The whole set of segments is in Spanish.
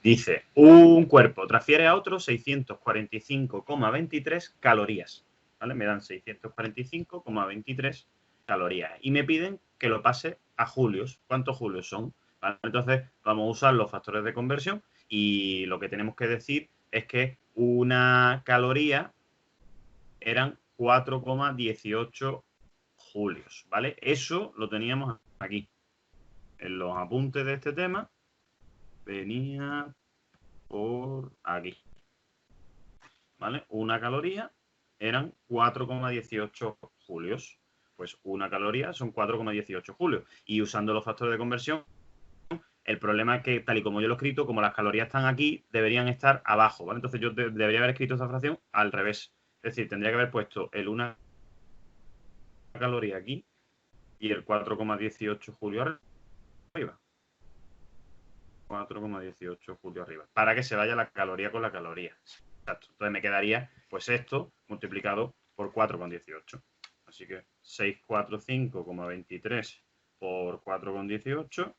Dice, un cuerpo transfiere a otro 645,23 calorías. ¿Vale? Me dan 645,23 calorías. Y me piden que lo pase a julios. ¿Cuántos julios son? ¿Vale? Entonces, vamos a usar los factores de conversión y lo que tenemos que decir es que una caloría eran 4,18 julios, ¿vale? Eso lo teníamos aquí. En los apuntes de este tema venía por aquí, ¿vale? Una caloría eran 4,18 julios. Pues una caloría son 4,18 julios. Y usando los factores de conversión, el problema es que, tal y como yo lo he escrito, como las calorías están aquí, deberían estar abajo, ¿vale? Entonces yo debería haber escrito esta fracción al revés. Es decir, tendría que haber puesto el una caloría aquí y el 4,18 julio arriba. 4,18 julio arriba. Para que se vaya la caloría con la caloría. Exacto. Entonces me quedaría, pues esto, multiplicado por 4,18. Así que 645,23 por 4,18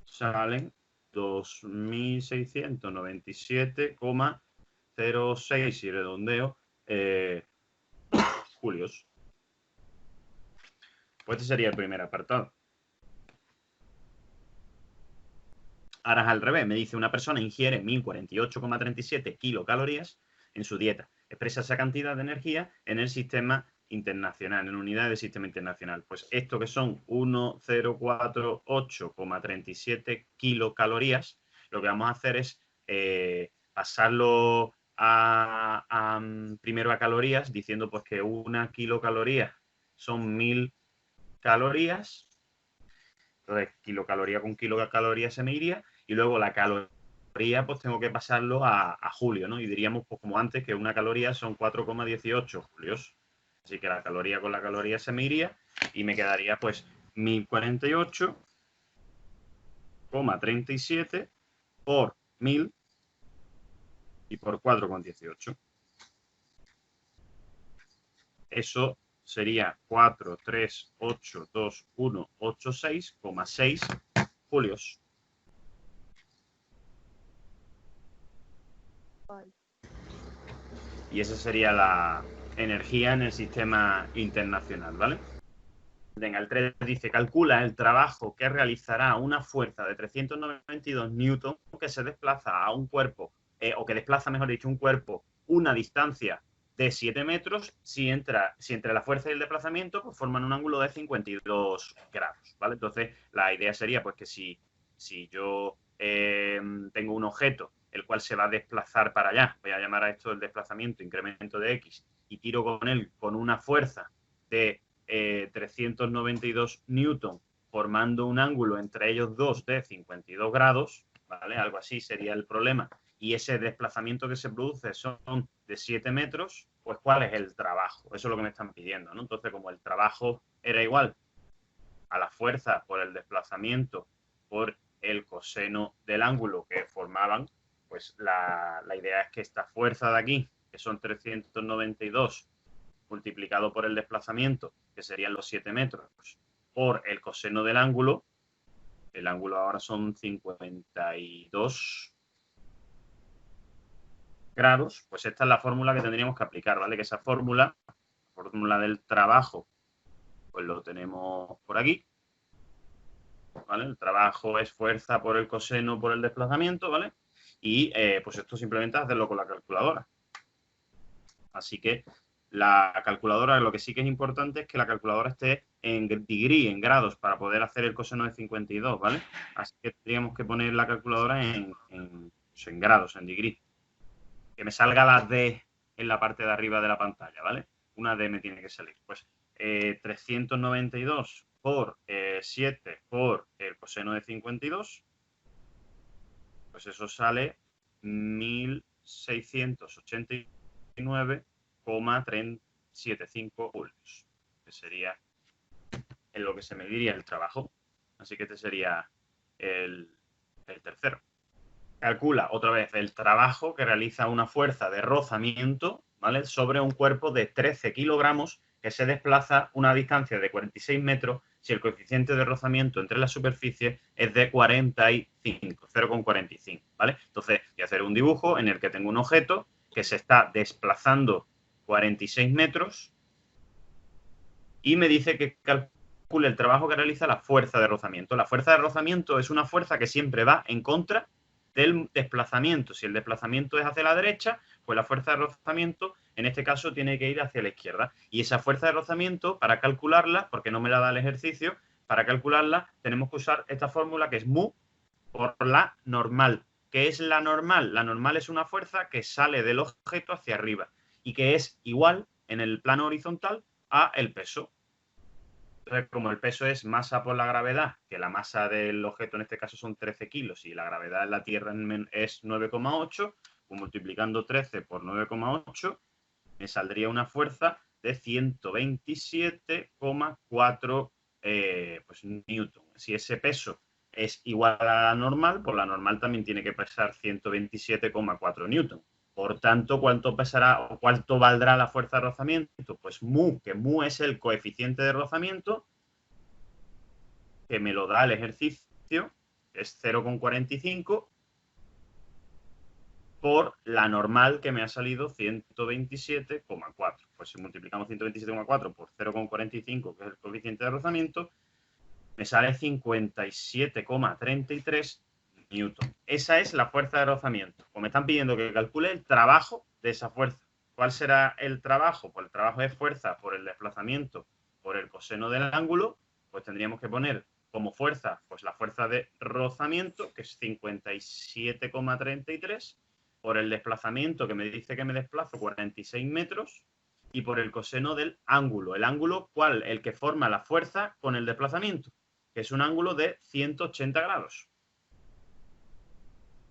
salen 2.697,06 y redondeo julios. Pues este sería el primer apartado. Ahora es al revés, me dice una persona ingiere 1048,37 kilocalorías en su dieta. Expresa esa cantidad de energía en el sistema internacional, en unidades del sistema internacional. Pues esto que son 1048,37 kilocalorías, lo que vamos a hacer es pasarlo primero a calorías, diciendo pues que una kilocaloría son 1000 calorías. Entonces, kilocaloría con kilocaloría se me iría. Y luego la caloría, pues tengo que pasarlo a julio, ¿no? Y diríamos, pues como antes, que una caloría son 4,18 julios. Así que la caloría con la caloría se me iría y me quedaría, pues, 1048,37 por 1000 y por 4,18. Eso sería 4382186,6 julios. Y esa sería la energía en el sistema internacional, ¿vale? Venga, el 3 dice, calcula el trabajo que realizará una fuerza de 392 newton que se desplaza a un cuerpo, o que desplaza, mejor dicho, un cuerpo una distancia de 7 metros si entre la fuerza y el desplazamiento pues forman un ángulo de 52 grados, ¿vale? Entonces, la idea sería pues que si yo tengo un objeto el cual se va a desplazar para allá, voy a llamar a esto el desplazamiento, incremento de X, y tiro con él con una fuerza de 392 newton, formando un ángulo entre ellos dos de 52 grados, ¿vale? Algo así sería el problema. Y ese desplazamiento que se produce son de 7 metros, pues ¿cuál es el trabajo? Eso es lo que me están pidiendo, ¿no? Entonces, como el trabajo era igual a la fuerza por el desplazamiento por el coseno del ángulo que formaban, pues la idea es que esta fuerza de aquí, que son 392 multiplicado por el desplazamiento, que serían los 7 metros, por el coseno del ángulo, el ángulo ahora son 52 grados, pues esta es la fórmula que tendríamos que aplicar, ¿vale? Que esa fórmula del trabajo, pues lo tenemos por aquí, ¿vale? El trabajo es fuerza por el coseno por el desplazamiento, ¿vale? Y pues esto simplemente hacerlo con la calculadora. Así que la calculadora, lo que sí que es importante es que la calculadora esté en degree, en grados, para poder hacer el coseno de 52, ¿vale? Así que tendríamos que poner la calculadora en grados, en degree. Que me salga la D en la parte de arriba de la pantalla, ¿vale? Una D me tiene que salir. Pues 392 por 7 por el coseno de 52, pues eso sale 1689,375 julios, que sería en lo que se mediría el trabajo. Así que este sería el tercero. Calcula otra vez el trabajo que realiza una fuerza de rozamiento ¿vale? Sobre un cuerpo de 13 kilogramos que se desplaza una distancia de 46 metros si el coeficiente de rozamiento entre las superficies es de 45, 0,45, ¿vale? Entonces, voy a hacer un dibujo en el que tengo un objeto que se está desplazando 46 metros y me dice que calcule el trabajo que realiza la fuerza de rozamiento. La fuerza de rozamiento es una fuerza que siempre va en contra del desplazamiento. Si el desplazamiento es hacia la derecha, pues la fuerza de rozamiento, en este caso, tiene que ir hacia la izquierda. Y esa fuerza de rozamiento, para calcularla, porque no me la da el ejercicio, para calcularla tenemos que usar esta fórmula que es mu por la normal. ¿Qué es la normal? La normal es una fuerza que sale del objeto hacia arriba y que es igual en el plano horizontal a el peso. Entonces, como el peso es masa por la gravedad, que la masa del objeto en este caso son 13 kilos y la gravedad en la Tierra es 9,8, pues multiplicando 13 por 9,8 me saldría una fuerza de 127,4 pues, newton. Si ese peso es igual a la normal, pues la normal también tiene que pesar 127,4 newton. Por tanto, ¿cuánto pesará o cuánto valdrá la fuerza de rozamiento? Pues mu, que mu es el coeficiente de rozamiento, que me lo da el ejercicio, que es 0,45, por la normal que me ha salido 127,4. Pues si multiplicamos 127,4 por 0,45, que es el coeficiente de rozamiento, me sale 57,33 newton. Esa es la fuerza de rozamiento. Pues me están pidiendo que calcule el trabajo de esa fuerza. ¿Cuál será el trabajo? Pues el trabajo es fuerza por el desplazamiento por el coseno del ángulo. Pues tendríamos que poner como fuerza, pues la fuerza de rozamiento, que es 57,33, por el desplazamiento que me dice que me desplazo 46 metros, y por el coseno del ángulo. ¿El ángulo cuál? El que forma la fuerza con el desplazamiento, que es un ángulo de 180 grados.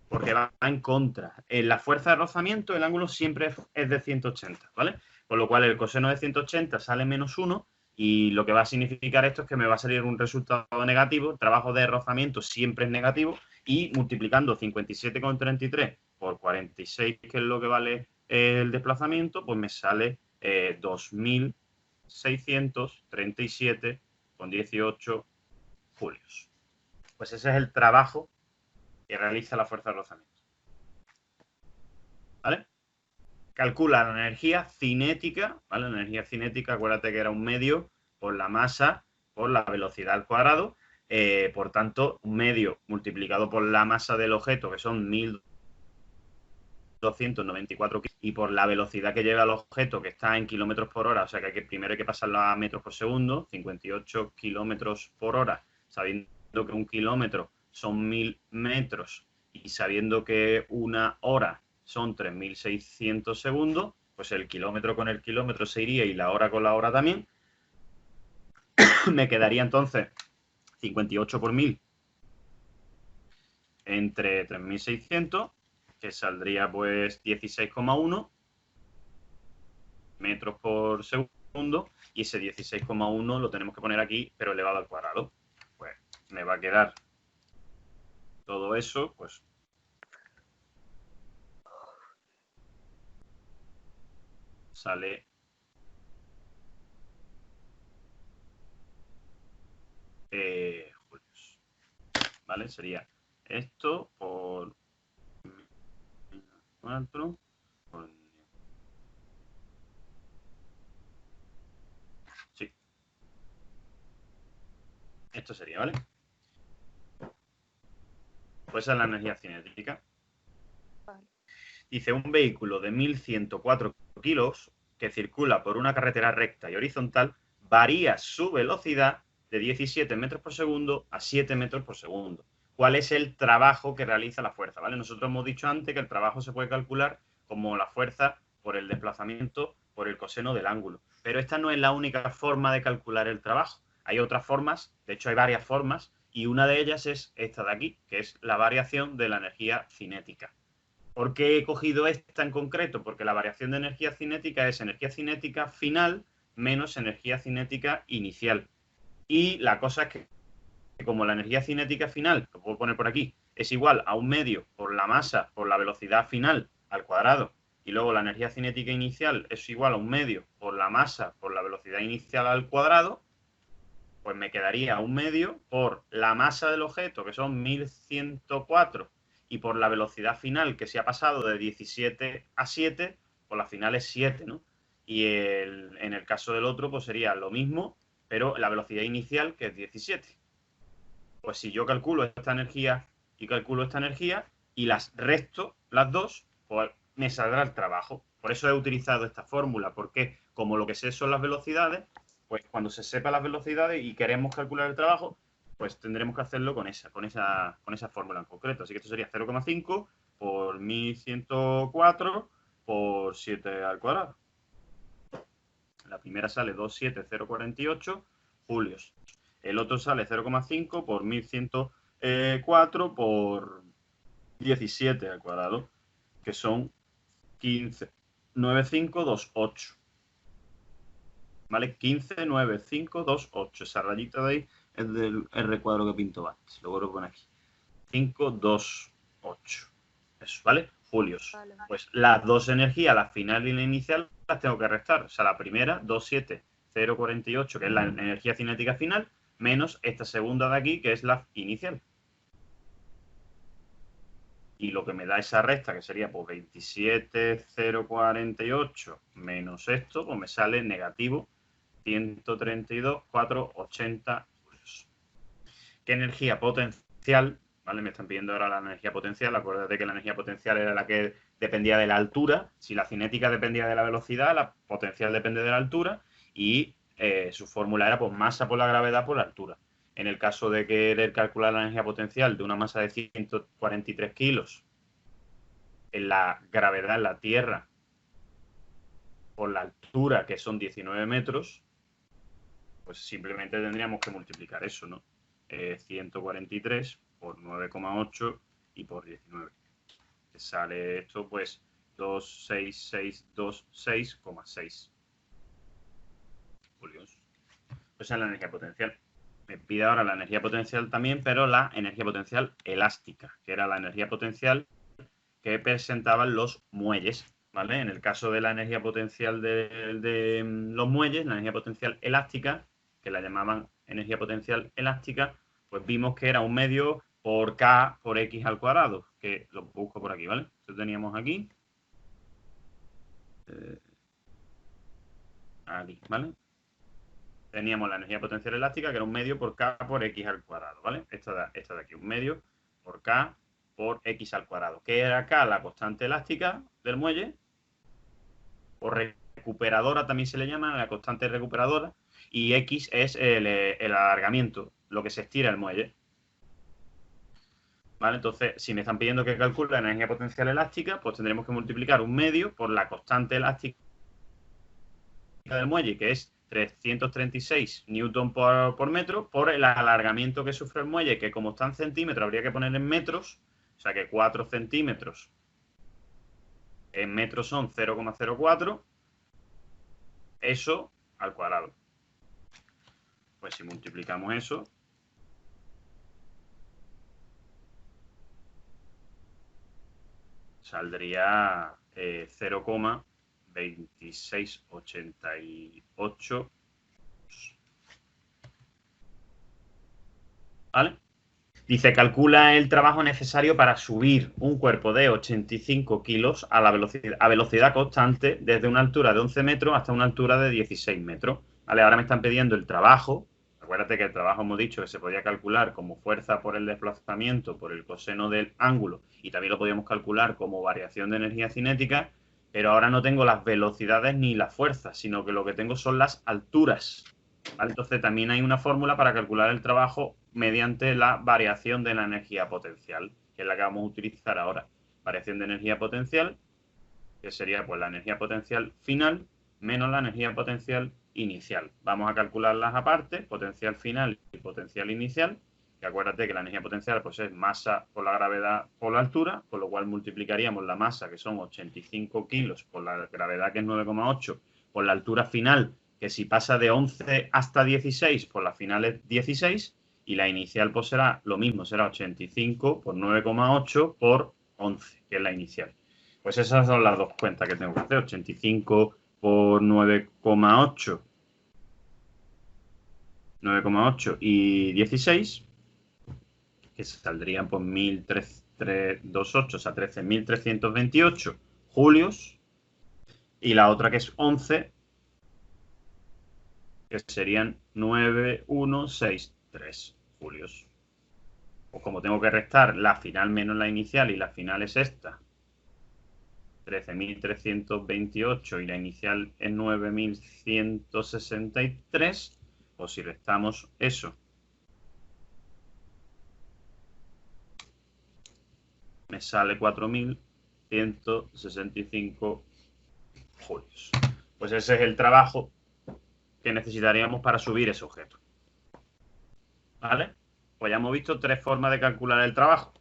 Porque va en contra. En la fuerza de rozamiento el ángulo siempre es de 180, ¿vale? Con lo cual el coseno de 180 sale menos 1 y lo que va a significar esto es que me va a salir un resultado negativo. El trabajo de rozamiento siempre es negativo y multiplicando 57,33 por 46, que es lo que vale el desplazamiento, pues me sale 2.637,18 julios. Pues ese es el trabajo que realiza la fuerza de rozamiento. ¿Vale? Calcula la energía cinética, ¿vale? La energía cinética, acuérdate que era un medio por la masa por la velocidad al cuadrado. Por tanto, un medio multiplicado por la masa del objeto, que son 1.294 y por la velocidad que lleva el objeto, que está en kilómetros por hora, o sea que primero hay que pasarlo a metros por segundo, 58 kilómetros por hora, sabiendo que un kilómetro son 1.000 metros y sabiendo que una hora son 3.600 segundos, pues el kilómetro con el kilómetro se iría y la hora con la hora también. Me quedaría entonces 58 por 1.000 entre 3.600, que saldría pues 16,1 metros por segundo, y ese 16,1 lo tenemos que poner aquí, pero elevado al cuadrado. Pues me va a quedar todo eso, pues sale julios, ¿vale? Sería esto por 4 por... Sí. Esto sería, ¿vale? Pues esa es la energía cinética. Dice, un vehículo de 1.104 kilos que circula por una carretera recta y horizontal varía su velocidad de 17 metros por segundo a 7 metros por segundo. ¿Cuál es el trabajo que realiza la fuerza? ¿Vale? Nosotros hemos dicho antes que el trabajo se puede calcular como la fuerza por el desplazamiento por el coseno del ángulo. Pero esta no es la única forma de calcular el trabajo. Hay otras formas, de hecho hay varias formas, y una de ellas es esta de aquí, que es la variación de la energía cinética. ¿Por qué he cogido esta en concreto? Porque la variación de energía cinética es energía cinética final menos energía cinética inicial. Y la cosa es que como la energía cinética final, que puedo poner por aquí, es igual a un medio por la masa, por la velocidad final al cuadrado, y luego la energía cinética inicial es igual a 1/2 por la masa por la velocidad inicial al cuadrado, pues me quedaría 1/2 por la masa del objeto, que son 1104, y por la velocidad final, que se ha pasado de 17 a 7, pues la final es 7, ¿no? Y en el caso del otro, pues sería lo mismo, pero la velocidad inicial, que es 17. Pues si yo calculo esta energía y calculo esta energía y las resto, las dos, pues me saldrá el trabajo. Por eso he utilizado esta fórmula, porque como lo que sé son las velocidades, pues cuando se sepa las velocidades y queremos calcular el trabajo, pues tendremos que hacerlo con esa fórmula en concreto. Así que esto sería 0,5 por 1104 por 7 al cuadrado. La primera sale 27048 julios. El otro sale 0,5 por 1104 por 17 al cuadrado, que son 15,9528. ¿Vale? 15,9528. Esa rayita de ahí es del R cuadro que pinto antes. Luego lo pongo aquí. 528. Eso, ¿vale? Julios. Vale. Pues las dos energías, la final y la inicial, las tengo que restar. O sea, la primera, 27048, que es la energía cinética final, menos esta segunda de aquí, que es la inicial. Y lo que me da esa resta, que sería pues 27,048 menos esto, pues me sale negativo 132,480 julios. ¿Qué energía potencial? ¿Vale? Me están pidiendo ahora la energía potencial. Acuérdate que la energía potencial era la que dependía de la altura. Si la cinética dependía de la velocidad, la potencial depende de la altura. Y su fórmula era pues masa por la gravedad por la altura. En el caso de querer calcular la energía potencial de una masa de 143 kilos en la gravedad en la Tierra por la altura, que son 19 metros, pues simplemente tendríamos que multiplicar eso, ¿no? 143 por 9,8 y por 19. Que sale esto, pues, 26626,6 julios. Pues es la energía potencial. Me pide ahora la energía potencial también, pero la energía potencial elástica, que era la energía potencial que presentaban los muelles, ¿vale? En el caso de la energía potencial de los muelles, la energía potencial elástica, que la llamaban energía potencial elástica, pues vimos que era 1/2 por K por X al cuadrado, que lo busco por aquí, ¿vale? Esto teníamos aquí. Aquí, ¿vale? Teníamos la energía potencial elástica, que era 1/2 por K por X al cuadrado, ¿vale? Esta de aquí, 1/2 por K por X al cuadrado. ¿Qué era K? La constante elástica del muelle, o recuperadora también se le llama, la constante recuperadora, y X es el alargamiento, lo que se estira el muelle. ¿Vale? Entonces, si me están pidiendo que calcule la energía potencial elástica, pues tendremos que multiplicar 1/2 por la constante elástica del muelle, que es 336 newton por metro, por el alargamiento que sufre el muelle, que como está en centímetros habría que poner en metros, o sea que 4 centímetros en metros son 0,04, eso al cuadrado. Pues si multiplicamos eso, saldría 0,2688. ¿Vale? Dice, calcula el trabajo necesario para subir un cuerpo de 85 kilos a velocidad constante desde una altura de 11 metros hasta una altura de 16 metros. ¿Vale? Ahora me están pidiendo el trabajo. Acuérdate que el trabajo hemos dicho que se podía calcular como fuerza por el desplazamiento, por el coseno del ángulo, y también lo podíamos calcular como variación de energía cinética, pero ahora no tengo las velocidades ni las fuerzas, sino que lo que tengo son las alturas. ¿Vale? Entonces también hay una fórmula para calcular el trabajo mediante la variación de la energía potencial, que es la que vamos a utilizar ahora. Variación de energía potencial, que sería pues la energía potencial final menos la energía potencial inicial. Vamos a calcularlas aparte, potencial final y potencial inicial. Y acuérdate que la energía potencial pues es masa por la gravedad por la altura, con lo cual multiplicaríamos la masa, que son 85 kilos, por la gravedad, que es 9,8, por la altura final, que si pasa de 11 hasta 16, pues la final es 16, y la inicial pues será lo mismo, será 85 por 9,8 por 11, que es la inicial. Pues esas son las dos cuentas que tengo que hacer. 85 por 9,8. 9,8 y 16, que saldrían por 1.328, o sea, 13.328 julios. Y la otra que es 11, que serían 9.163 julios. Pues como tengo que restar la final menos la inicial y la final es esta, 13.328 y la inicial es 9.163, pues si restamos eso, me sale 4.165 julios. Pues ese es el trabajo que necesitaríamos para subir ese objeto. ¿Vale? Pues ya hemos visto 3 formas de calcular el trabajo.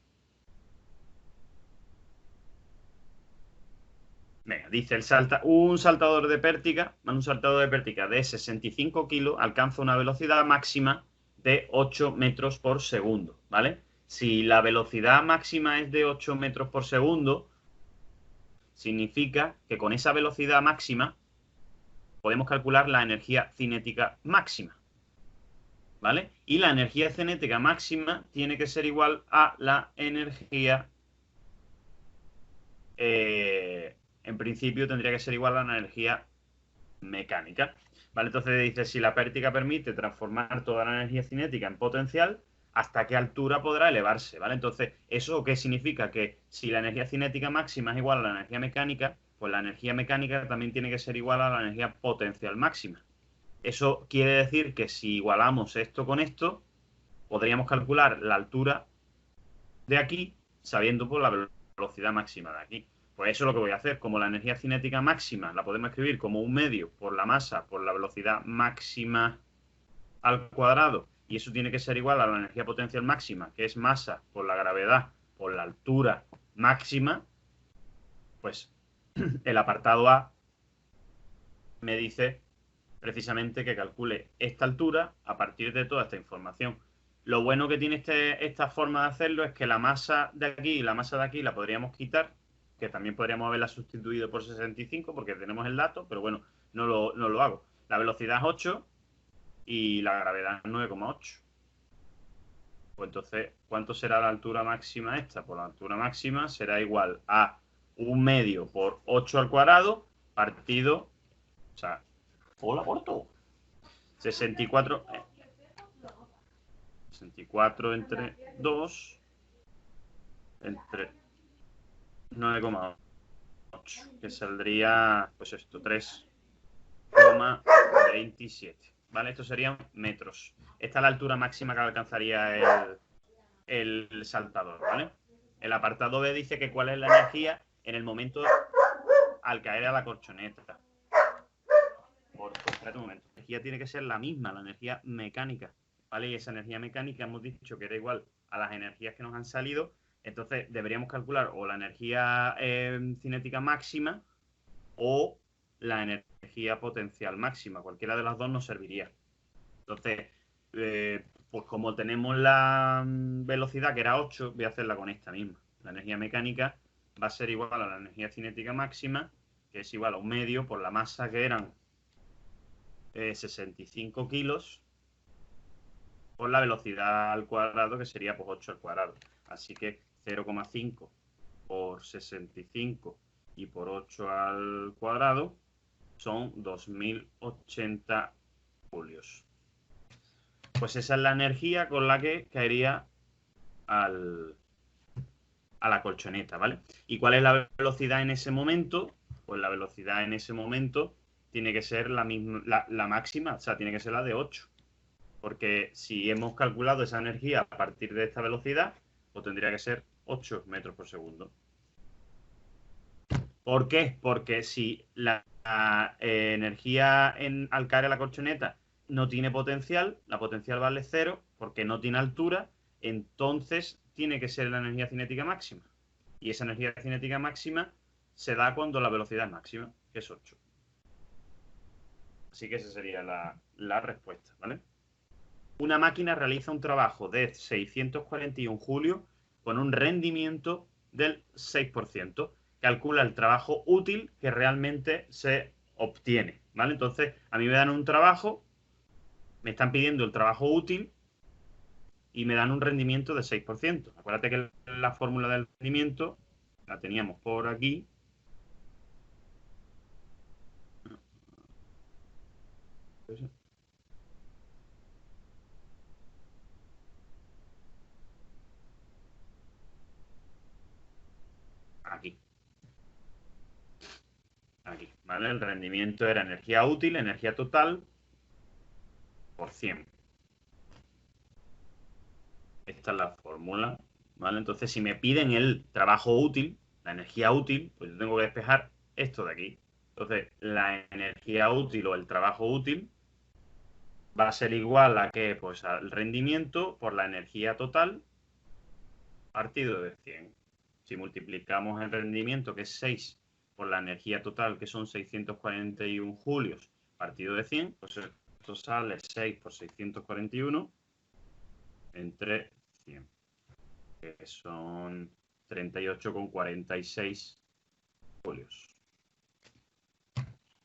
Venga, dice un saltador de pértiga de 65 kilos alcanza una velocidad máxima de 8 metros por segundo, ¿vale? Si la velocidad máxima es de 8 metros por segundo, significa que con esa velocidad máxima podemos calcular la energía cinética máxima, ¿vale? Y la energía cinética máxima tiene que ser igual a la energía... en principio tendría que ser igual a la energía mecánica, ¿vale? Entonces dice, si la pértiga permite transformar toda la energía cinética en potencial, ¿hasta qué altura podrá elevarse? ¿Vale? Entonces, ¿eso qué significa? Que si la energía cinética máxima es igual a la energía mecánica, pues la energía mecánica también tiene que ser igual a la energía potencial máxima. Eso quiere decir que si igualamos esto con esto, podríamos calcular la altura de aquí sabiendo por la velocidad máxima de aquí. Pues eso es lo que voy a hacer. Como la energía cinética máxima la podemos escribir como un medio por la masa, por la velocidad máxima al cuadrado, y eso tiene que ser igual a la energía potencial máxima, que es masa por la gravedad por la altura máxima, pues el apartado A me dice precisamente que calcule esta altura a partir de toda esta información. Lo bueno que tiene esta forma de hacerlo es que la masa de aquí y la masa de aquí la podríamos quitar, que también podríamos haberla sustituido por 65 porque tenemos el dato, pero bueno, no lo hago. La velocidad es 8 y la gravedad es 9,8. Pues entonces, ¿cuánto será la altura máxima esta? Pues la altura máxima será igual a un medio por 8 al cuadrado partido, o sea, hola, corto. 64 entre 2 entre 9,8, que saldría, pues esto, 3,27. ¿Vale? Esto serían metros. Esta es la altura máxima que alcanzaría el saltador, ¿vale? El apartado B dice que cuál es la energía en el momento al caer a la colchoneta. Espérate un momento. La energía tiene que ser la misma, la energía mecánica, ¿vale? Y esa energía mecánica hemos dicho que era igual a las energías que nos han salido. Entonces deberíamos calcular o la energía cinética máxima o la energía potencial máxima. Cualquiera de las dos nos serviría. Entonces, pues como tenemos la velocidad que era 8, voy a hacerla con esta misma. La energía mecánica va a ser igual a la energía cinética máxima, que es igual a un medio por la masa que eran 65 kilos, por la velocidad al cuadrado, que sería pues 8 al cuadrado. Así que 0,5 por 65 y por 8 al cuadrado son 2080 julios. Pues esa es la energía con la que caería a la colchoneta, ¿vale? ¿Y cuál es la velocidad en ese momento? Pues la velocidad en ese momento tiene que ser la misma, la máxima, o sea, tiene que ser la de 8. Porque si hemos calculado esa energía a partir de esta velocidad, pues tendría que ser 8 metros por segundo. ¿Por qué? Porque si la energía al caer a la colchoneta no tiene potencial, la potencial vale 0 porque no tiene altura, entonces tiene que ser la energía cinética máxima. Y esa energía cinética máxima se da cuando la velocidad es máxima, que es 8. Así que esa sería la respuesta, ¿vale? Una máquina realiza un trabajo de 641 julios con un rendimiento del 6%. calcula el trabajo útil que realmente se obtiene, ¿vale? Entonces, a mí me dan un trabajo, me están pidiendo el trabajo útil y me dan un rendimiento de 6%. Acuérdate que la fórmula del rendimiento la teníamos por aquí. Aquí. Aquí, ¿vale? El rendimiento era energía útil, energía total, por 100. Esta es la fórmula, ¿vale? Entonces, si me piden el trabajo útil, la energía útil, pues yo tengo que despejar esto de aquí. Entonces, la energía útil o el trabajo útil va a ser igual a que, pues, al rendimiento por la energía total partido de 100. Si multiplicamos el rendimiento, que es 6, por la energía total, que son 641 julios, partido de 100, pues esto sale 6 por 641 entre 100, que son 38,46 julios.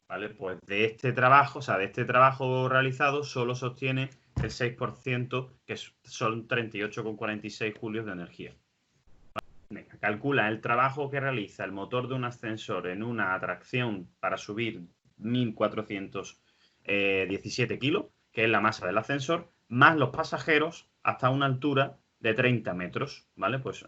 ¿Vale? Pues de este trabajo, o sea, de este trabajo realizado, solo se obtiene el 6%, que son 38,46 julios de energía. Venga, calcula el trabajo que realiza el motor de un ascensor en una atracción para subir 1.417 kilos, que es la masa del ascensor, más los pasajeros hasta una altura de 30 metros, ¿vale? Pues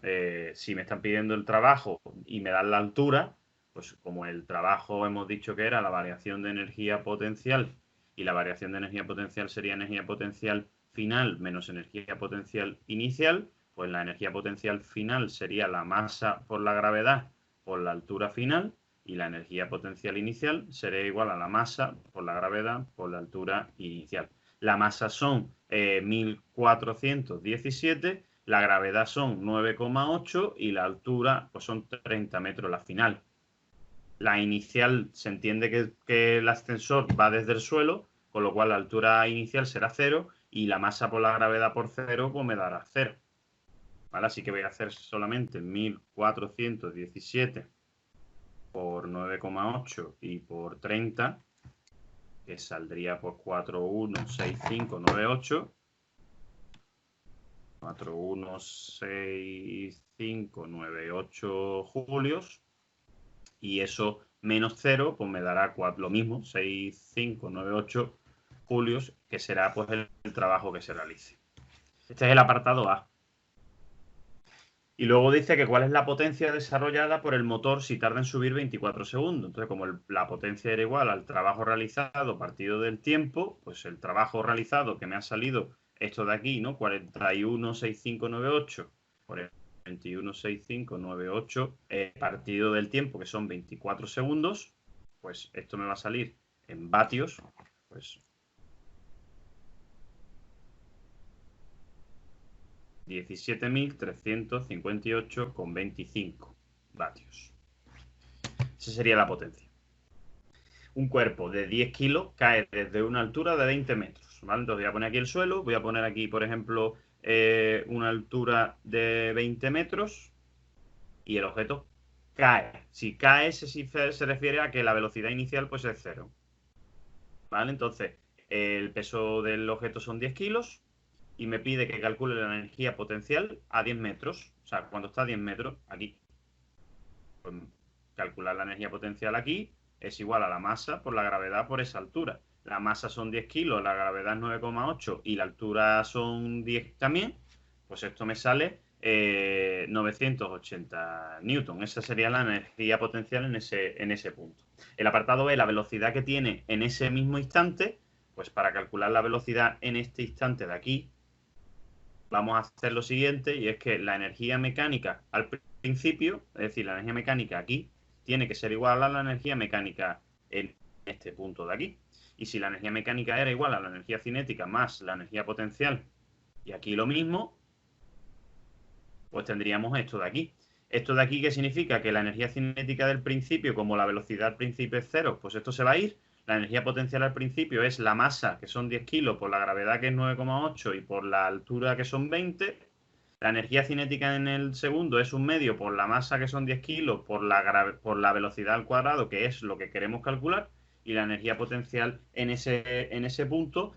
si me están pidiendo el trabajo y me dan la altura, pues como el trabajo hemos dicho que era la variación de energía potencial y la variación de energía potencial sería energía potencial final menos energía potencial inicial, pues la energía potencial final sería la masa por la gravedad por la altura final y la energía potencial inicial sería igual a la masa por la gravedad por la altura inicial. La masa son 1417, la gravedad son 9,8 y la altura pues son 30 metros la final. La inicial se entiende que el ascensor va desde el suelo, con lo cual la altura inicial será 0 y la masa por la gravedad por 0 pues me dará 0. ¿Vale? Así que voy a hacer solamente 1417 por 9,8 y por 30, que saldría por 416598. 416598 julios. Y eso menos 0, pues me dará lo mismo, 6598 julios, que será pues el trabajo que se realice. Este es el apartado A. Y luego dice que cuál es la potencia desarrollada por el motor si tarda en subir 24 segundos. Entonces, como la potencia era igual al trabajo realizado partido del tiempo, pues el trabajo realizado que me ha salido esto de aquí, ¿no? 416598 por el 216598 partido del tiempo, que son 24 segundos, pues esto me va a salir en vatios, pues 17.358,25 vatios. Esa sería la potencia. Un cuerpo de 10 kilos cae desde una altura de 20 metros. ¿Vale? Entonces voy a poner aquí el suelo, voy a poner aquí, por ejemplo, una altura de 20 metros y el objeto cae. Si cae, se refiere a que la velocidad inicial pues es 0. ¿Vale? Entonces, el peso del objeto son 10 kilos y me pide que calcule la energía potencial a 10 metros. O sea, cuando está a 10 metros, aquí. Pues calcular la energía potencial aquí es igual a la masa por la gravedad por esa altura. La masa son 10 kilos, la gravedad es 9,8 y la altura son 10 también. Pues esto me sale 980 newton. Esa sería la energía potencial en ese punto. El apartado B, la velocidad que tiene en ese mismo instante. Pues para calcular la velocidad en este instante de aquí, vamos a hacer lo siguiente, y es que la energía mecánica al principio, es decir, la energía mecánica aquí, tiene que ser igual a la energía mecánica en este punto de aquí. Y si la energía mecánica era igual a la energía cinética más la energía potencial, y aquí lo mismo, pues tendríamos esto de aquí. ¿Esto de aquí qué significa? Que la energía cinética del principio, como la velocidad al principio es 0, pues esto se va a ir. La energía potencial al principio es la masa, que son 10 kilos, por la gravedad, que es 9,8, y por la altura, que son 20. La energía cinética en el segundo es un medio por la masa, que son 10 kilos, por la velocidad al cuadrado, que es lo que queremos calcular, y la energía potencial en ese punto,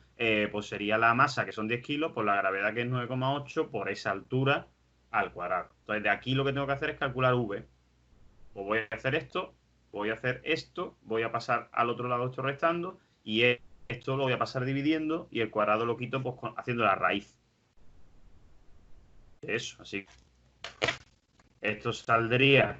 pues sería la masa, que son 10 kilos, por la gravedad, que es 9,8, por esa altura al cuadrado. Entonces, de aquí lo que tengo que hacer es calcular V. Pues voy a hacer esto, voy a hacer esto, voy a pasar al otro lado esto restando, y esto lo voy a pasar dividiendo, y el cuadrado lo quito pues haciendo la raíz. Eso, así. Esto saldría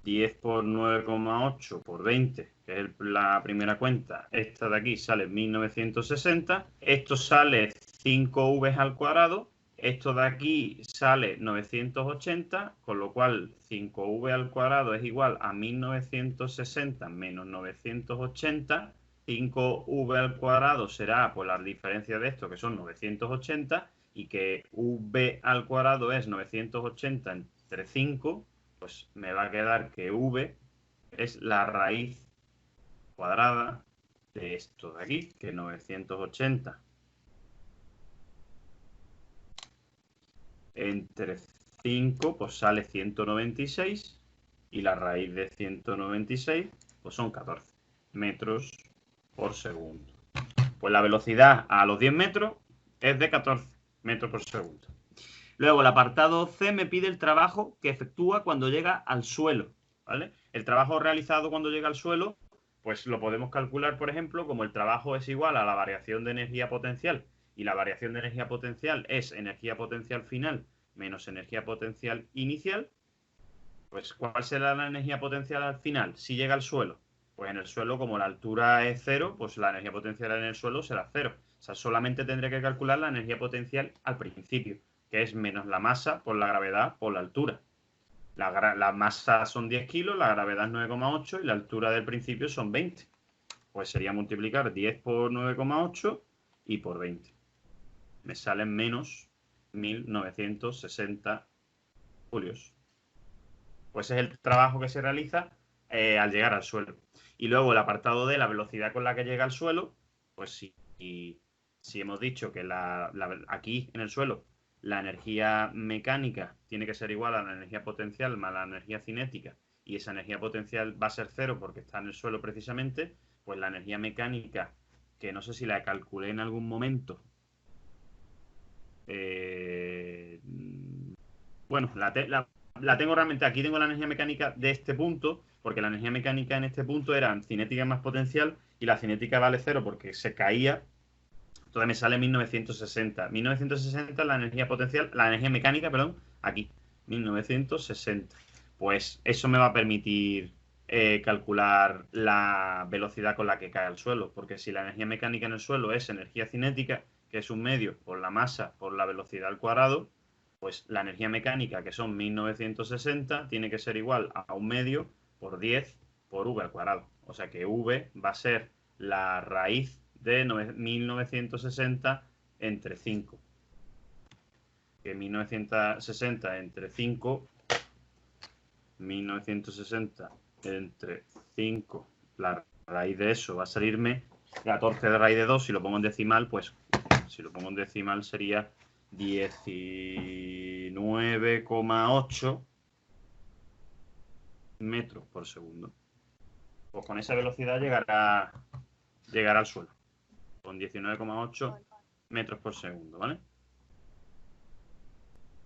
10 por 9,8 por 20, que es la primera cuenta. Esta de aquí sale 1960. Esto sale 5v al cuadrado. Esto de aquí sale 980, con lo cual 5v al cuadrado es igual a 1960 menos 980. 5v al cuadrado será pues la diferencia de esto, que son 980, y que v al cuadrado es 980 entre 5, pues me va a quedar que v es la raíz cuadrada de esto de aquí, que 980 entre 5, pues sale 196, y la raíz de 196, pues son 14 metros por segundo. Pues la velocidad a los 10 metros es de 14 metros por segundo. Luego, el apartado C me pide el trabajo que efectúa cuando llega al suelo, ¿vale? El trabajo realizado cuando llega al suelo, pues lo podemos calcular, por ejemplo, como el trabajo es igual a la variación de energía potencial, y la variación de energía potencial es energía potencial final menos energía potencial inicial. Pues, ¿cuál será la energía potencial al final si llega al suelo? Pues en el suelo, como la altura es 0, pues la energía potencial en el suelo será 0. O sea, solamente tendré que calcular la energía potencial al principio, que es menos la masa por la gravedad por la altura. La masa son 10 kilos, la gravedad es 9,8 y la altura del principio son 20. Pues sería multiplicar 10 por 9,8 y por 20. Me salen menos 1960 julios. Pues es el trabajo que se realiza al llegar al suelo. Y luego el apartado de la velocidad con la que llega al suelo, pues si hemos dicho que aquí en el suelo la energía mecánica tiene que ser igual a la energía potencial más la energía cinética, y esa energía potencial va a ser 0 porque está en el suelo precisamente, pues la energía mecánica, que no sé si la calculé en algún momento, bueno, la tengo realmente aquí. Tengo la energía mecánica de este punto, porque la energía mecánica en este punto era cinética más potencial, y la cinética vale 0 porque se caía. Entonces me sale 1960. 1960 es la energía potencial, la energía mecánica, perdón, aquí, 1960. Pues eso me va a permitir calcular la velocidad con la que cae al suelo, porque si la energía mecánica en el suelo es energía cinética, que es un medio por la masa por la velocidad al cuadrado, pues la energía mecánica, que son 1960, tiene que ser igual a un medio por 10 por v al cuadrado. O sea que v va a ser la raíz de 1960 entre 5. Que 1960 entre 5, 1960 entre 5, la raíz de eso va a salirme 14 de raíz de 2. Si lo pongo en decimal, pues si lo pongo en decimal sería 19,8 metros por segundo. Pues con esa velocidad llegará al suelo, con 19,8 metros por segundo, ¿vale?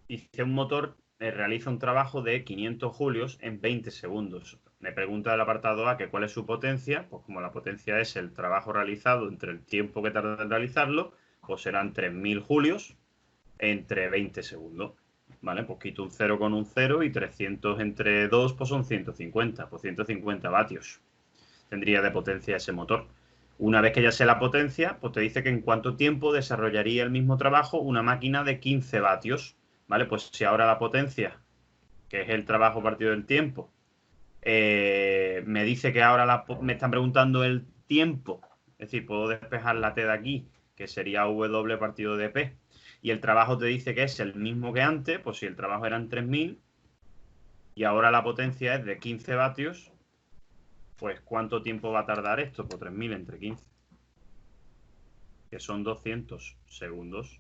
Dice, un motor realiza un trabajo de 500 julios en 20 segundos. Me pregunta el apartado A que cuál es su potencia. Pues como la potencia es el trabajo realizado entre el tiempo que tarda en realizarlo, pues serán 3000 julios entre 20 segundos. ¿Vale? Pues quito un 0 con un 0, y 300 entre 2 pues son 150. Pues 150 vatios tendría de potencia ese motor. Una vez que ya sé la potencia, pues te dice que en cuánto tiempo desarrollaría el mismo trabajo una máquina de 15 vatios. ¿Vale? Pues si ahora la potencia, que es el trabajo partido del tiempo, me dice que ahora me están preguntando el tiempo, es decir, puedo despejar la T de aquí, que sería W partido de P, y el trabajo te dice que es el mismo que antes. Pues si el trabajo eran 3000 y ahora la potencia es de 15 vatios, pues ¿cuánto tiempo va a tardar esto? Pues 3000 entre 15, que son 200 segundos.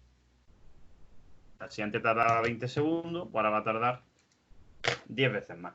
Si antes tardaba 20 segundos, pues ahora va a tardar 10 veces más.